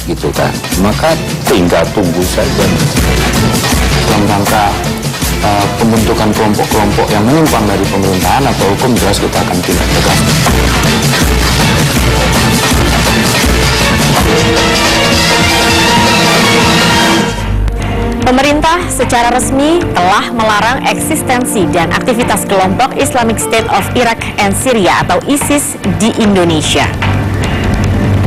gitu kan, maka tinggal tunggu saja dalam rangka pembentukan kelompok-kelompok yang menyimpang dari pemerintahan atau hukum, jelas kita akan tindak tegas. Pemerintah secara resmi telah melarang eksistensi dan aktivitas kelompok Islamic State of Iraq and Syria atau ISIS di Indonesia.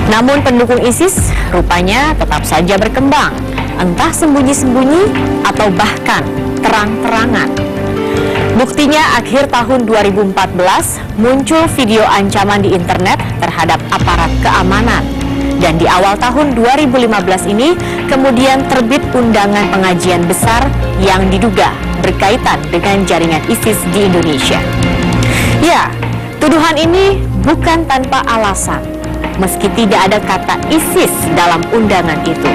Namun pendukung ISIS rupanya tetap saja berkembang, entah sembunyi-sembunyi atau bahkan terang-terangan. Buktinya akhir tahun 2014 muncul video ancaman di internet terhadap aparat keamanan. Dan di awal tahun 2015 ini kemudian terbit undangan pengajian besar yang diduga berkaitan dengan jaringan ISIS di Indonesia. Ya, tuduhan ini bukan tanpa alasan, meski tidak ada kata ISIS dalam undangan itu.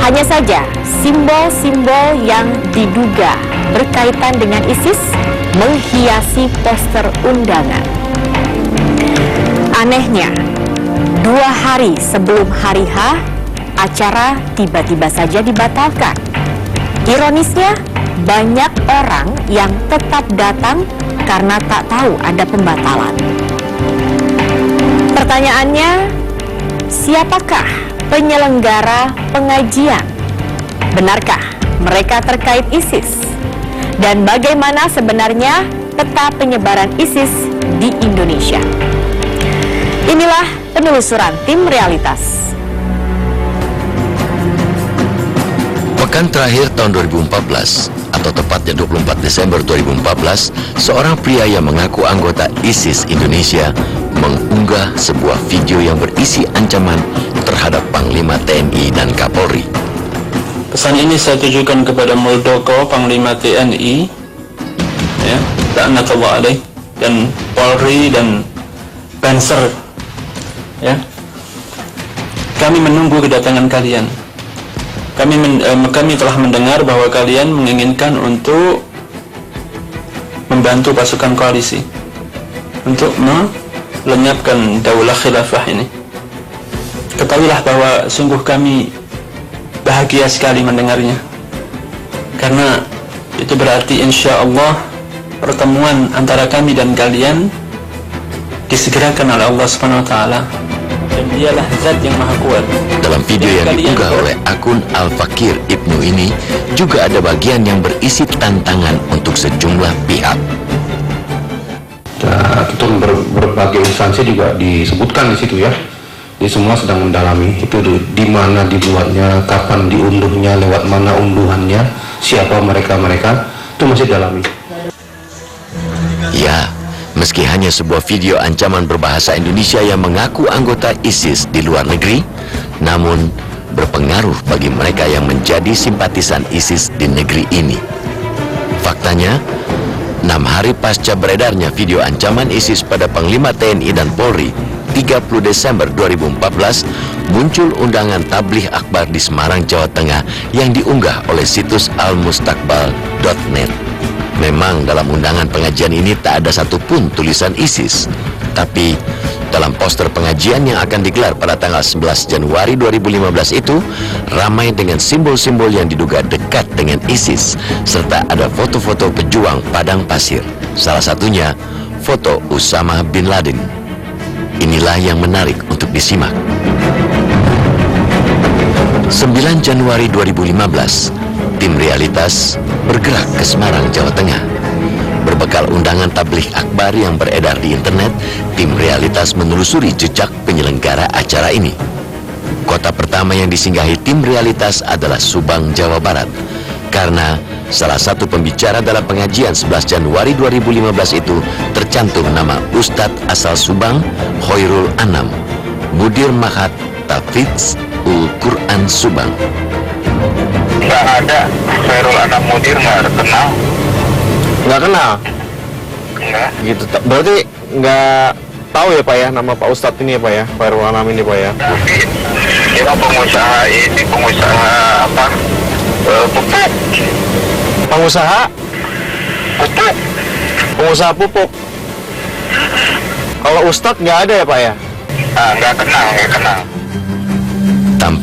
Hanya saja simbol-simbol yang diduga berkaitan dengan ISIS menghiasi poster undangan. Anehnya, 2 hari sebelum hari H, acara tiba-tiba saja dibatalkan. Ironisnya, banyak orang yang tetap datang karena tak tahu ada pembatalan. Pertanyaannya, siapakah penyelenggara pengajian? Benarkah mereka terkait ISIS? Dan bagaimana sebenarnya peta penyebaran ISIS di Indonesia? Inilah penelusuran tim Realitas. Pekan terakhir tahun 2014, atau tepatnya 24 Desember 2014, seorang pria yang mengaku anggota ISIS Indonesia mengunggah sebuah video yang berisi ancaman terhadap Panglima TNI dan Kapolri. Pesan ini saya tujukan kepada Muldoko, Panglima TNI, ya, laknatullah alaih, dan Polri dan Banser. Ya, kami menunggu kedatangan kalian. Kami telah mendengar bahwa kalian menginginkan untuk membantu pasukan koalisi untuk melenyapkan daulah khilafah ini. Ketahuilah bahwa sungguh kami bahagia sekali mendengarnya, karena itu berarti insya Allah pertemuan antara kami dan kalian disegerakan oleh Allah Subhanahu wa Ta'ala, dan dialah zat yang maha kuat. Dalam video yang diunggah oleh akun Al-Fakir Ibnu ini juga ada bagian yang berisi tantangan untuk sejumlah pihak. Itu berbagai instansi juga disebutkan di situ ya. Jadi semua sedang mendalami itu di mana dibuatnya, kapan diunduhnya, lewat mana unduhannya, siapa mereka itu masih dalami. Ya, meski hanya sebuah video ancaman berbahasa Indonesia yang mengaku anggota ISIS di luar negeri, namun berpengaruh bagi mereka yang menjadi simpatisan ISIS di negeri ini. Faktanya, 6 hari pasca beredarnya video ancaman ISIS pada Panglima TNI dan Polri, 30 Desember 2014, muncul undangan tabligh akbar di Semarang, Jawa Tengah yang diunggah oleh situs almustakbal.net. Memang dalam undangan pengajian ini tak ada satupun tulisan ISIS, tapi dalam poster pengajian yang akan digelar pada tanggal 11 Januari 2015 itu ramai dengan simbol-simbol yang diduga dekat dengan ISIS, serta ada foto-foto pejuang padang pasir, salah satunya foto Usama bin Laden. Inilah yang menarik untuk disimak. 9 Januari 2015, tim Realitas bergerak ke Semarang, Jawa Tengah. Berbekal undangan tabligh akbar yang beredar di internet, tim Realitas menelusuri jejak penyelenggara acara ini. Kota pertama yang disinggahi tim Realitas adalah Subang, Jawa Barat, karena salah satu pembicara dalam pengajian 11 Januari 2015 itu tercantum nama Ustadz asal Subang, Khairul Anam, Mudir Mahat Tahfidz Ul Quran Subang. Nggak ada, Khairul Anam Mudir nggak kenal. Nggak kenal? Nggak. Gitu, berarti nggak tahu ya Pak ya, nama Pak Ustadz ini ya Pak ya, Khairul Anam ini Pak ya? Tapi dia pengusaha ini, pengusaha apa? Pupuk. Pengusaha? Pupuk. Pengusaha pupuk. Kalau Ustadz nggak ada ya Pak ya? Nggak kenal.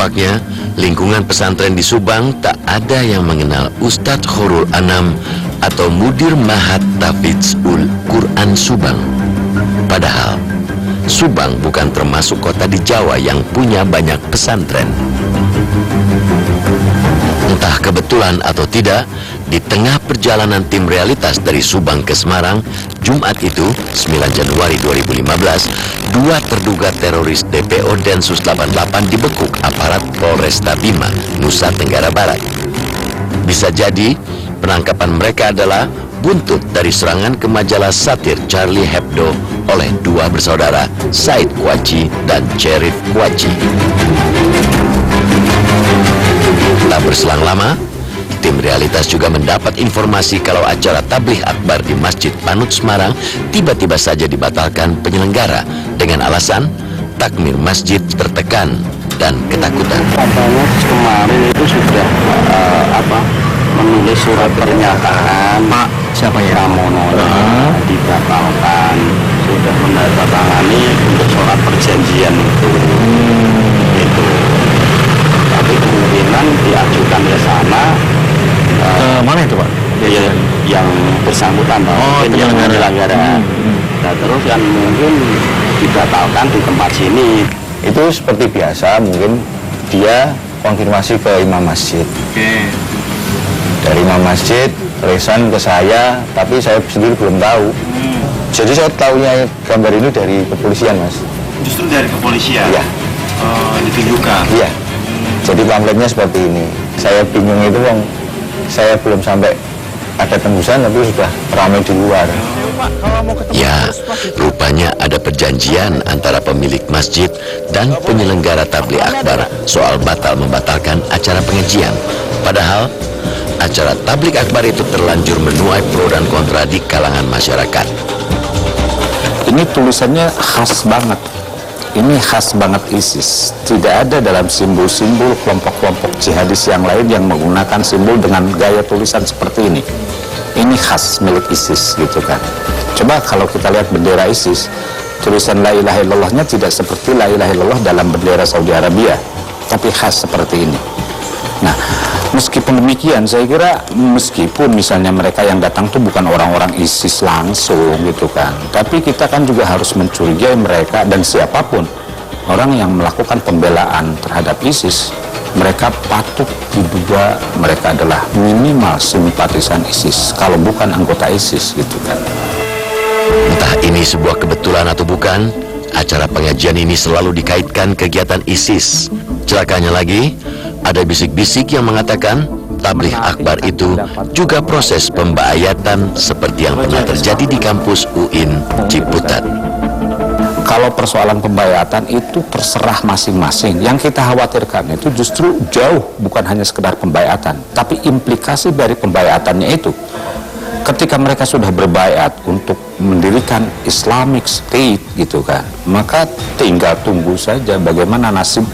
Tampaknya lingkungan pesantren di Subang tak ada yang mengenal Ustadz Khairul Anam atau Mudir Mahat Tahfidzul Quran Subang. Padahal Subang bukan termasuk kota di Jawa yang punya banyak pesantren. Entah kebetulan atau tidak, di tengah perjalanan tim realitas dari Subang ke Semarang, Jumat itu, 9 Januari 2015, 2 terduga teroris DPO Densus 88 dibekuk aparat Polresta Bima, Nusa Tenggara Barat. Bisa jadi, penangkapan mereka adalah buntut dari serangan ke majalah satir Charlie Hebdo oleh 2 bersaudara, Said Kwaci dan Cherif Kwaci. Tak berselang lama, tim realitas juga mendapat informasi kalau acara tabligh akbar di Masjid Panut Semarang tiba-tiba saja dibatalkan penyelenggara dengan alasan takmir masjid tertekan dan ketakutan. Katanya kemarin itu sudah menulis surat pernyataan Pak siapa ya? Pramono dibatalkan, sudah menandatangani untuk surat perjanjian itu. Tapi kemungkinan diajukan ke sana. Mana itu Pak? Yang bersangkutan, yang penyelenggara. Nah, terus kan mungkin dibatalkan di tempat sini. Itu seperti biasa, mungkin dia konfirmasi ke imam masjid. Dari imam masjid resan ke saya, tapi saya sendiri belum tahu. Jadi saya tahunya gambar ini dari kepolisian, Mas. Justru dari kepolisian? Iya. Ditunjukkan? Iya. Jadi pamfletnya seperti ini. Saya bingung itu, Bang. Saya belum sampai ada tembusan, tapi sudah ramai di luar. Ya, rupanya ada perjanjian antara pemilik masjid dan penyelenggara tabligh akbar soal batal membatalkan acara pengajian. Padahal acara tabligh akbar itu terlanjur menuai pro dan kontra di kalangan masyarakat. Ini tulisannya khas banget. Ini khas banget ISIS. Tidak ada dalam simbol-simbol kelompok-kelompok jihadis yang lain yang menggunakan simbol dengan gaya tulisan seperti ini. Ini khas milik ISIS gitu kan. Coba kalau kita lihat bendera ISIS, tulisan la ilaha illallahnya tidak seperti la ilaha illallah dalam bendera Saudi Arabia, tapi khas seperti ini. Nah, meskipun demikian, saya kira meskipun misalnya mereka yang datang tuh bukan orang-orang ISIS langsung gitu kan, tapi kita kan juga harus mencurigai mereka dan siapapun orang yang melakukan pembelaan terhadap ISIS, mereka patut diduga mereka adalah minimal simpatisan ISIS, kalau bukan anggota ISIS gitu kan. Entah ini sebuah kebetulan atau bukan, acara pengajian ini selalu dikaitkan kegiatan ISIS. Celakanya lagi, ada bisik-bisik yang mengatakan tabligh akbar itu juga proses pembayatan seperti yang pernah terjadi di kampus UIN Ciputat. Kalau persoalan pembayatan itu terserah masing-masing. Yang kita khawatirkan itu justru jauh, bukan hanya sekedar pembayatan, tapi implikasi dari pembayatannya itu. Ketika mereka sudah berbaiat untuk mendirikan Islamic State gitu kan, maka tinggal tunggu saja bagaimana nasib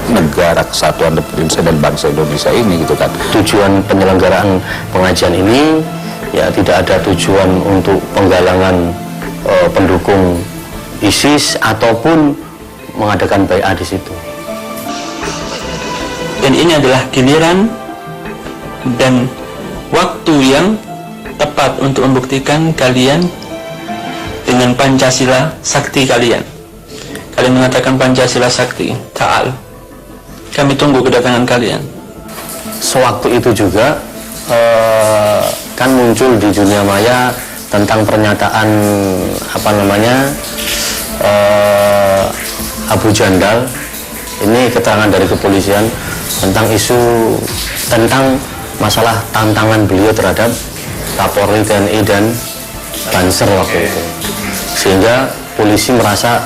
negara kesatuan Republik Indonesia dan bangsa Indonesia ini gitu kan. Tujuan penyelenggaraan pengajian ini ya tidak ada tujuan untuk penggalangan pendukung ISIS ataupun mengadakan baiat di situ. Dan ini adalah giliran dan waktu yang tepat untuk membuktikan kalian dengan Pancasila sakti kalian. Kalian mengatakan Pancasila sakti, ta'al. Kami tunggu kedatangan kalian. Sewaktu itu juga kan muncul di dunia maya tentang pernyataan Abu Jandal. Ini keterangan dari kepolisian tentang isu tentang masalah tantangan beliau terhadap Kapolri TNI dan Banser waktu itu, sehingga polisi merasa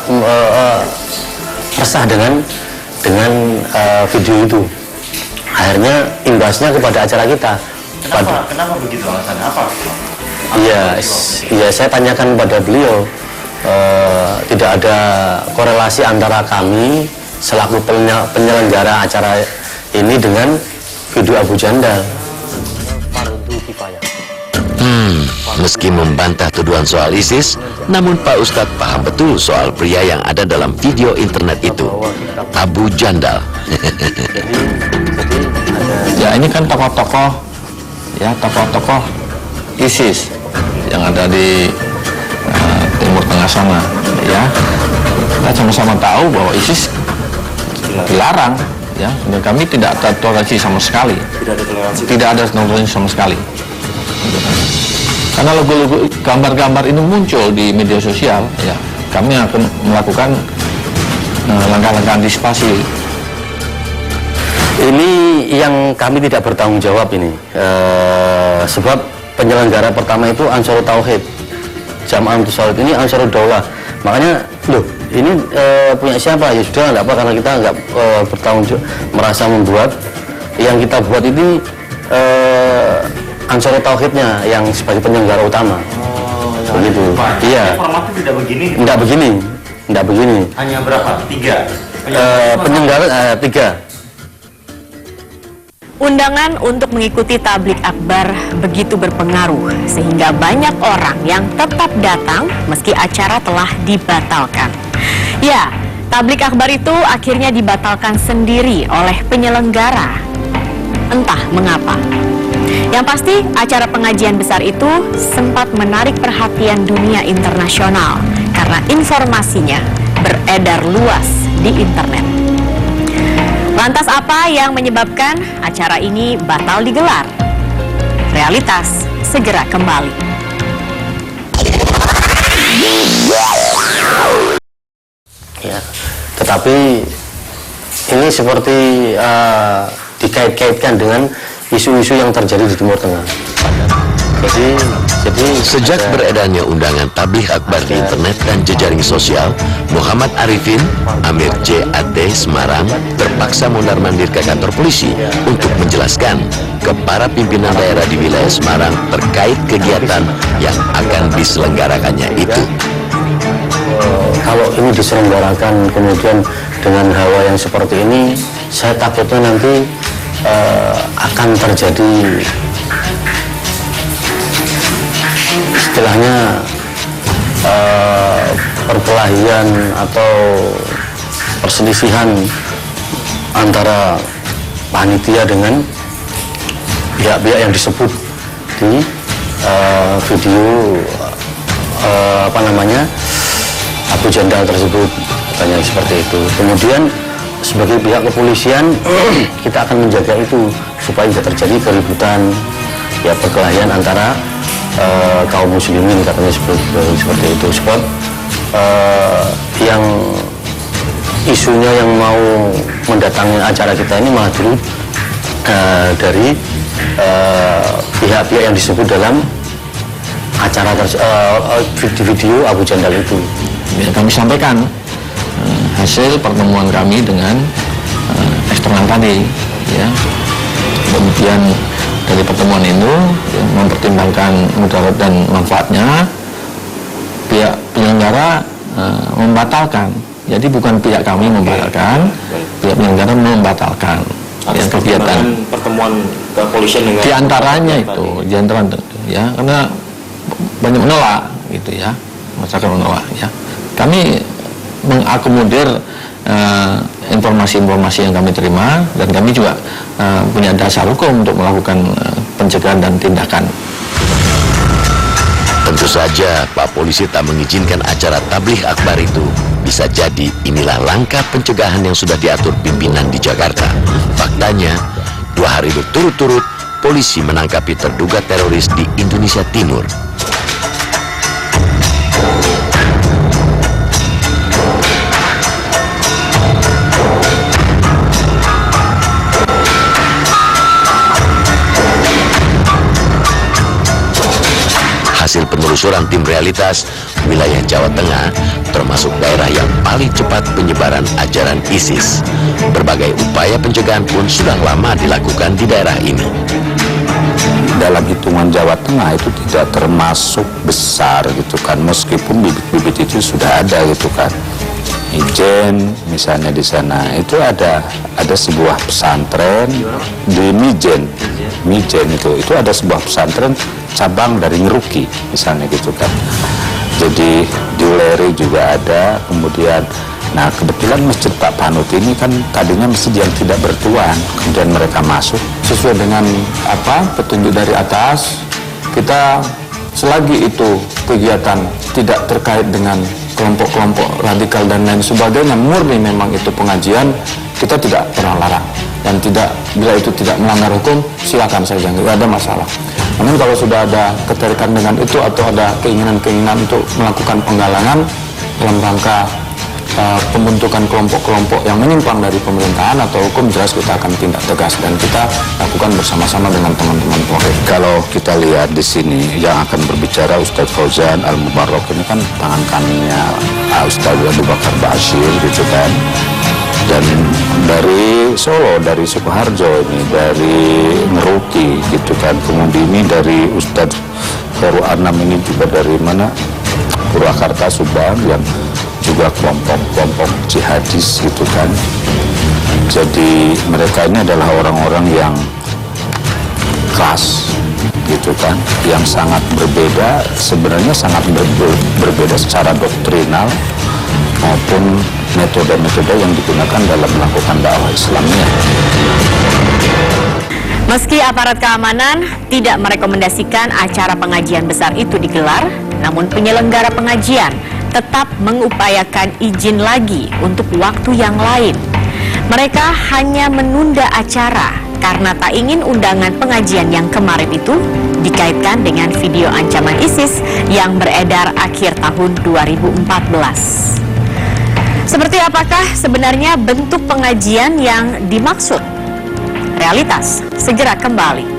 resah dengan video itu. Akhirnya imbasnya kepada acara kita. Kenapa begitu alasannya? Apa? Iya, saya tanyakan pada beliau. Tidak ada korelasi antara kami selaku penyelenggara acara ini dengan video Abu Jandal. Meski membantah tuduhan soal ISIS, namun Pak Ustadz paham betul soal pria yang ada dalam video internet itu, Abu Jandal. Ya ini kan tokoh-tokoh, ya tokoh-tokoh ISIS yang ada di Timur Tengah sana, ya. Kita sama-sama tahu bahwa ISIS dilarang, ya. Dan kami tidak toleransi sama sekali. Tidak ada toleransi sama sekali. Karena logo-logo gambar-gambar ini muncul di media sosial, ya, kami akan melakukan langkah-langkah antisipasi. Ini yang kami tidak bertanggung jawab ini, sebab penyelenggara pertama itu Ansarut Tauhid, Jamaah Ansarut ini Ansarud Daulah. Makanya, loh, ini punya siapa? Ya sudah, nggak apa, karena kita nggak bertanggung jawab, merasa membuat. Yang kita buat ini Ansarut Tauhidnya yang sebagai penyelenggara utama. Begitu. Iya. Formatnya tidak begini. Tidak begini. Hanya berapa? 3. Penyelenggara 3. Undangan untuk mengikuti tablik akbar begitu berpengaruh sehingga banyak orang yang tetap datang meski acara telah dibatalkan. Ya, tablik akbar itu akhirnya dibatalkan sendiri oleh penyelenggara. Entah mengapa. Yang pasti, acara pengajian besar itu sempat menarik perhatian dunia internasional karena informasinya beredar luas di internet. Lantas apa yang menyebabkan acara ini batal digelar? Realitas segera kembali. Ya, tetapi ini seperti dikait-kaitkan dengan isu-isu yang terjadi di Timur Tengah. Jadi Sejak beredarnya undangan tabligh akbar di internet dan jejaring sosial, Muhammad Arifin, Amir JAT Semarang terpaksa mondar-mandir ke kantor polisi untuk menjelaskan ke para pimpinan daerah di wilayah Semarang terkait kegiatan yang akan diselenggarakannya itu. Kalau ini diselenggarakan kemudian dengan hawa yang seperti ini, saya takutnya nanti akan terjadi istilahnya perkelahian atau perselisihan antara panitia dengan pihak-pihak yang disebut di video Abu Jandal tersebut, katanya seperti itu. Kemudian sebagai pihak kepolisian kita akan menjaga itu supaya tidak terjadi keributan, ya, perkelahian antara kaum muslimin, katanya seperti itu. Sebab yang isunya yang mau mendatangi acara kita ini malah dulu dari pihak-pihak yang disebut dalam acara video Abu Jandal itu. Ya, kami sampaikan hasil pertemuan kami dengan eksternal tadi, ya. Kemudian dari pertemuan itu, ya, mempertimbangkan mudarat dan manfaatnya, pihak penyelenggara membatalkan. Jadi bukan pihak kami membatalkan, pihak penyelenggara membatalkan. Yang kegiatan pertemuan kepolisian dengan diantaranya itu, ya, karena banyak menolak, gitu ya, masyarakat menolak, ya. Kami mengakomodir informasi-informasi yang kami terima, dan kami juga punya dasar hukum untuk melakukan pencegahan dan tindakan. Tentu saja Pak Polisi tak mengizinkan acara tabligh akbar itu. Bisa jadi inilah langkah pencegahan yang sudah diatur pimpinan di Jakarta. Faktanya, 2 hari berturut-turut polisi menangkapi terduga teroris di Indonesia Timur. Hasil penelusuran tim realitas, wilayah Jawa Tengah termasuk daerah yang paling cepat penyebaran ajaran ISIS. Berbagai upaya pencegahan pun sudah lama dilakukan di daerah ini. Dalam hitungan Jawa Tengah itu tidak termasuk besar, gitu kan, meskipun bibit-bibit itu sudah ada, gitu kan. Ijen misalnya di sana itu ada sebuah pesantren di Mijen itu ada sebuah pesantren cabang dari Ngeruki misalnya gitu kan. Jadi di Uleri juga ada, kemudian nah kebetulan Masjid Pak Panut ini kan tadinya masjid yang tidak bertuan, kemudian mereka masuk sesuai dengan petunjuk dari atas. Kita selagi itu kegiatan tidak terkait dengan kelompok-kelompok radikal dan lain sebagainya, murni memang itu pengajian, kita tidak pernah larang, dan bila itu tidak melanggar hukum silakan saja, nggak ada masalah. Namun kalau sudah ada keterkaitan dengan itu atau ada keinginan-keinginan untuk melakukan penggalangan dalam rangka pembentukan kelompok-kelompok yang menyimpang dari pemerintahan atau hukum, jelas kita akan tindak tegas dan kita lakukan bersama-sama dengan teman-teman Polri. Kalau kita lihat di sini yang akan berbicara Ustadz Fauzan Al-Mubarok ini kan tangan kanannya Ustadz Abu Bakar Bashir gitu kan, dan dari Solo, dari Sukoharjo ini, dari Ngeruki gitu kan, kemudian ini dari Ustadz Heru Anam ini juga dari mana, Purwakarta, Subang, yang juga kelompok jihadis gitu kan. Jadi mereka ini adalah orang-orang yang keras gitu kan, yang sangat berbeda, sebenarnya sangat berbeda secara doktrinal maupun metode-metode yang digunakan dalam melakukan dakwah Islamnya. Meski aparat keamanan tidak merekomendasikan acara pengajian besar itu digelar, namun penyelenggara pengajian tetap mengupayakan izin lagi untuk waktu yang lain. Mereka hanya menunda acara karena tak ingin undangan pengajian yang kemarin itu dikaitkan dengan video ancaman ISIS yang beredar akhir tahun 2014. Seperti apakah sebenarnya bentuk pengajian yang dimaksud? Realitas segera kembali.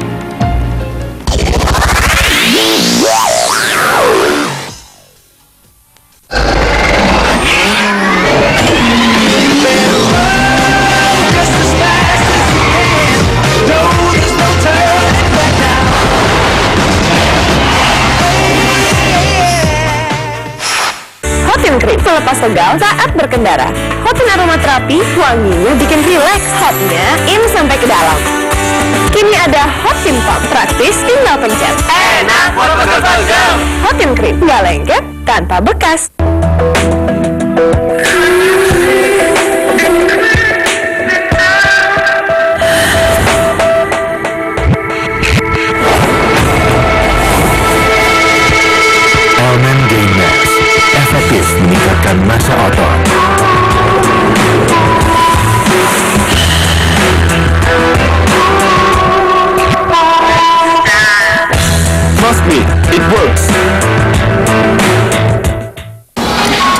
Krim pelepas tegang saat berkendara. Hotin aromaterapi, wanginya bikin rileks. Hotnya in sampai ke dalam. Kini ada Hotin Pump, praktis tinggal pencet. Enak buat pegel-pegel. Hotin Krim, nggak lengket tanpa bekas. Elmen Gain Max efektif meningkatkan massa otot. Trust me, it works.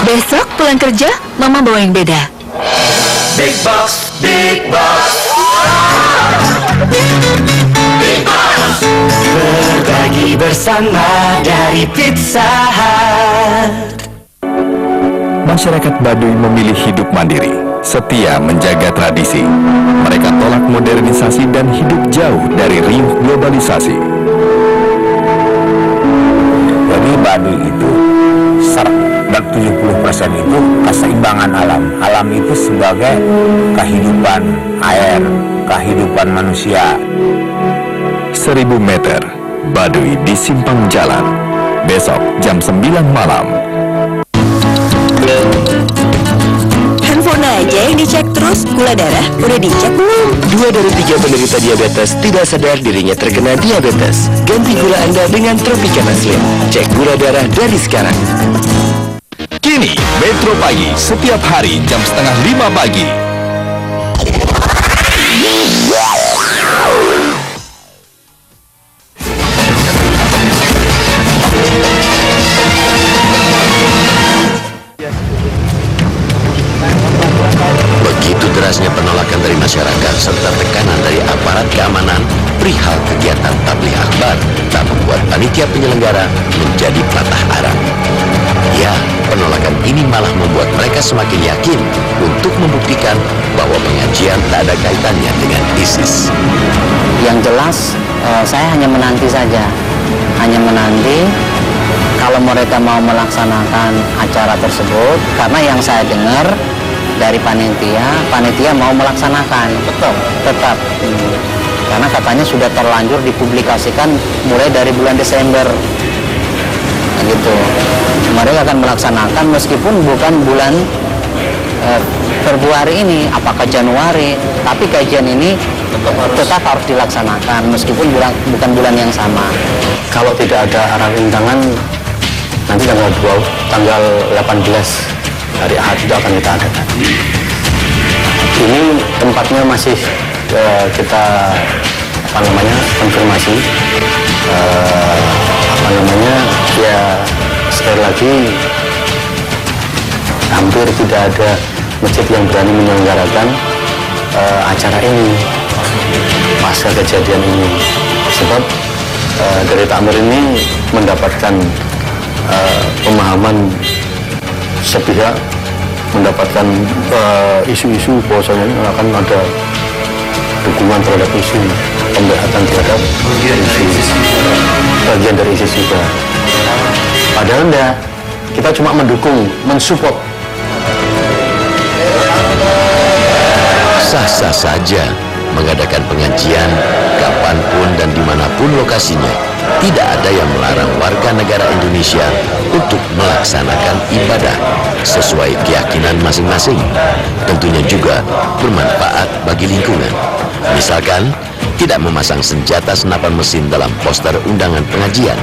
Besok pulang kerja, Mama bawa yang beda. Big box, big box. Big box. Berbagi bersama dari Pizza Hut. Masyarakat Baduy memilih hidup mandiri, setia menjaga tradisi. Mereka tolak modernisasi dan hidup jauh dari riuh globalisasi. Jadi Baduy itu dan 70% itu keseimbangan alam. Alam itu sebagai kehidupan air, kehidupan manusia. 1000 meter, Baduy di Simpang Jalan. Besok jam 9 malam. Handphone aja yang dicek terus, gula darah udah dicek belum? 2 dari 3 penderita diabetes tidak sadar dirinya terkena diabetes. Ganti gula Anda dengan Tropicana Slim. Cek gula darah dari sekarang. Kini, Metro Pagi setiap hari jam 4:30 pagi. Begitu derasnya penolakan dari masyarakat serta tekanan dari aparat keamanan perihal kegiatan tabligh akbar tak membuat panitia penyelenggara menjadi patah arang. Ya, penolakan ini malah membuat mereka semakin yakin untuk membuktikan bahwa pengajian tak ada kaitannya dengan ISIS. Yang jelas, saya hanya menanti saja, hanya menanti kalau mereka mau melaksanakan acara tersebut, karena yang saya dengar dari panitia mau melaksanakan tetap karena katanya sudah terlanjur dipublikasikan mulai dari bulan Desember gitu. Mereka akan melaksanakan meskipun bukan bulan Februari ini, apakah Januari, tapi kajian ini tetap harus dilaksanakan meskipun bukan bulan yang sama. Kalau tidak ada arah rintangan, nanti tanggal 18 hari Ahad itu akan kita adakan. Ini tempatnya masih kita konfirmasi. Ya sekali lagi hampir tidak ada masjid yang berani menyelenggarakan acara ini pasca kejadian ini, sebab dari takmir ini mendapatkan pemahaman sepihak, mendapatkan isu-isu bahwasanya akan ada dukungan terhadap isu pemberatan terhadap bagian dari ISIS juga. Padahal enggak, kita cuma mendukung, mensupport. Sah-sah saja mengadakan pengajian kapanpun dan dimanapun lokasinya. Tidak ada yang melarang warga negara Indonesia untuk melaksanakan ibadah sesuai keyakinan masing-masing. Tentunya juga bermanfaat bagi lingkungan. Misalkan tidak memasang senjata senapan mesin dalam poster undangan pengajian.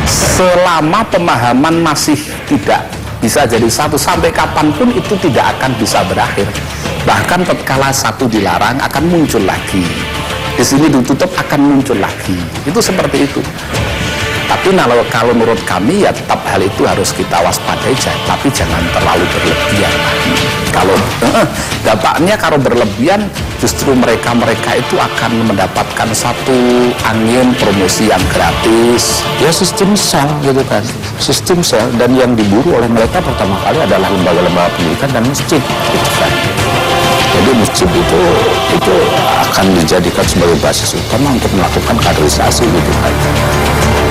Selama pemahaman masih tidak bisa jadi satu, sampai kapanpun itu tidak akan bisa berakhir. Bahkan tatkala satu dilarang akan muncul lagi, di sini ditutup akan muncul lagi. Itu seperti itu. Tapi kalau menurut kami ya tetap hal itu harus kita waspadai, tapi jangan terlalu berlebihan. Kalau dampaknya kalau berlebihan justru mereka itu akan mendapatkan satu angin promosi yang gratis. Ya sistem sel gitu kan, sistem sel, dan yang diburu oleh mereka pertama kali adalah lembaga-lembaga pendidikan dan masjid gitu kan. Jadi masjid itu akan dijadikan sebagai basis utama untuk melakukan kaderisasi gitu kan.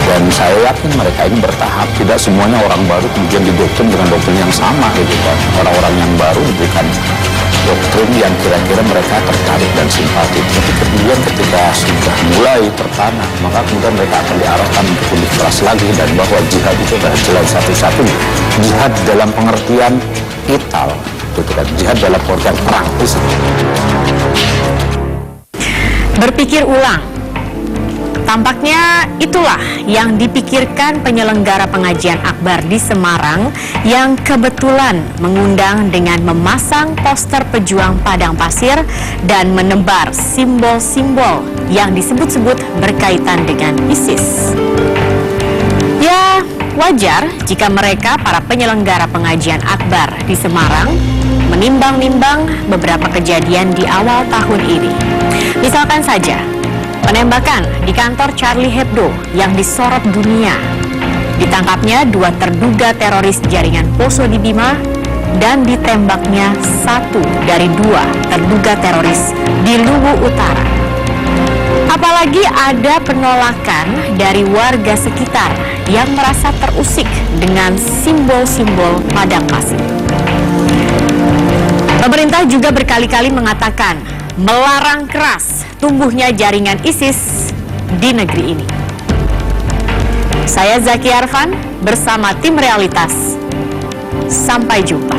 Dan saya yakin mereka ini bertahap, tidak semuanya orang baru kemudian didoktrin dengan doktrin yang sama gitu kan. Orang-orang yang baru diberikan doktrin yang kira-kira mereka tertarik dan simpati. Tapi kemudian ketika sudah mulai tertanam, maka kemudian mereka akan diarahkan untuk lebih keras lagi, dan bahwa jihad itu adalah jalan satu-satunya. Jihad dalam pengertian qital, gitu kan. Jihad dalam pengertian perang. Berpikir ulang. Tampaknya itulah yang dipikirkan penyelenggara pengajian akbar di Semarang yang kebetulan mengundang dengan memasang poster pejuang padang pasir dan menebar simbol-simbol yang disebut-sebut berkaitan dengan ISIS. Ya, wajar jika mereka, para penyelenggara pengajian akbar di Semarang, menimbang-nimbang beberapa kejadian di awal tahun ini. Misalkan saja, penembakan di kantor Charlie Hebdo yang disorot dunia. Ditangkapnya 2 terduga teroris jaringan Poso di Bima, dan ditembaknya 1 dari 2 terduga teroris di Luwu Utara. Apalagi ada penolakan dari warga sekitar yang merasa terusik dengan simbol-simbol padang pasir. Pemerintah juga berkali-kali mengatakan melarang keras tumbuhnya jaringan ISIS di negeri ini. Saya Zaki Arfan bersama tim Realitas. Sampai jumpa.